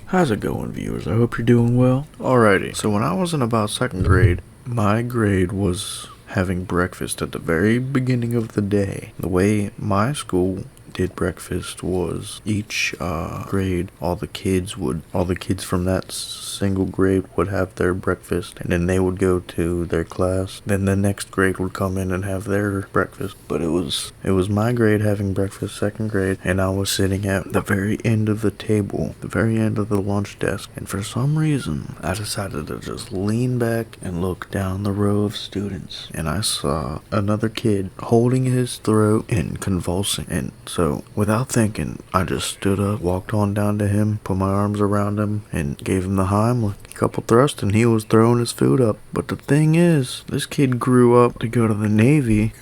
How's it going, viewers? I hope you're doing well. Alrighty, so when I was in about second grade, my grade was having breakfast at the very beginning of the day. The way my school did breakfast was each grade, all the kids from that single grade would have their breakfast, and then they would go to their class. Then the next grade would come in and have their breakfast. But it was my grade having breakfast, second grade, and I was sitting at the very end of the table, the very end of the lunch desk, and for some reason I decided to just lean back and look down the row of students, and I saw another kid holding his throat and convulsing. And so without thinking, I just stood up, walked on down to him, put my arms around him, and gave him the Heimlich. A couple thrusts, and he was throwing his food up. But the thing is, this kid grew up to go to the Navy,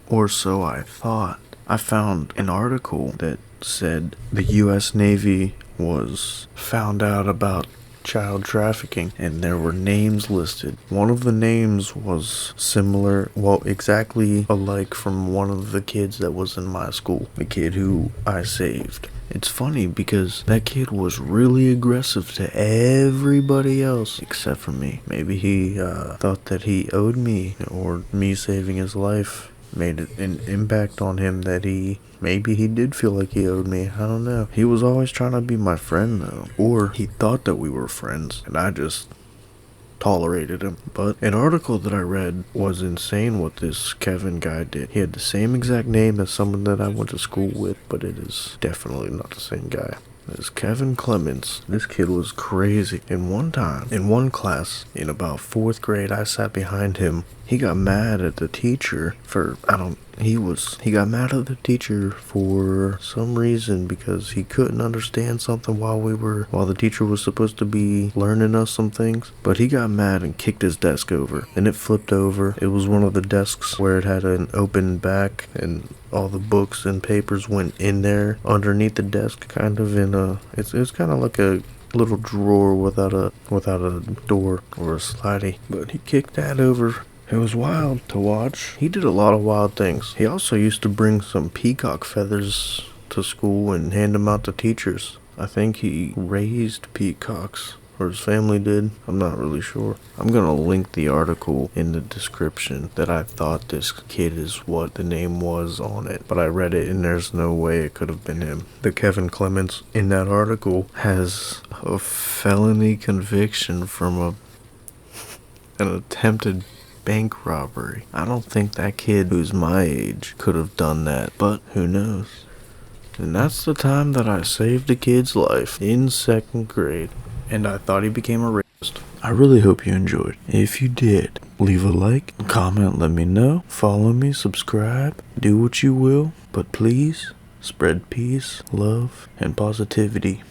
or so I thought. I found an article that said the U.S. Navy was found out about child trafficking, and there were names listed. One of the names was similar, well, exactly alike from one of the kids that was in my school, the kid who I saved. It's funny because that kid was really aggressive to everybody else except for me. Maybe he thought that he owed me, or me saving his life made an impact on him that maybe he did feel like he owed me. I don't know. He was always trying to be my friend though. Or he thought that we were friends and I just tolerated him. But an article that I read was insane what this Kevin guy did. He had the same exact name as someone that I went to school with, but it is definitely not the same guy. It's Kevin Clements. This kid was crazy. And one time, in one class, in about 4th grade, I sat behind him. He got mad at the teacher for, he got mad at the teacher for some reason because he couldn't understand something while the teacher was supposed to be learning us some things. But he got mad and kicked his desk over. Then it flipped over. It was one of the desks where it had an open back and all the books and papers went in there underneath the desk, kind of in it's kind of like a little drawer without a door or a slidey. But he kicked that over. It was wild to watch. He did a lot of wild things. He also used to bring some peacock feathers to school and hand them out to teachers. I think he raised peacocks, or his family did. I'm not really sure. I'm gonna link the article in the description that I thought this kid is what the name was on it. But I read it and there's no way it could have been him. The Kevin Clements in that article has a felony conviction from an attempted bank robbery. I don't think that kid who's my age could have done that, but who knows? And that's the time that I saved a kid's life in 2nd grade. And I thought he became a racist. I really hope you enjoyed. If you did, leave a like, comment, let me know, follow me, subscribe, do what you will, but please spread peace, love, and positivity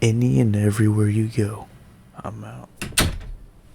any and everywhere you go. I'm out.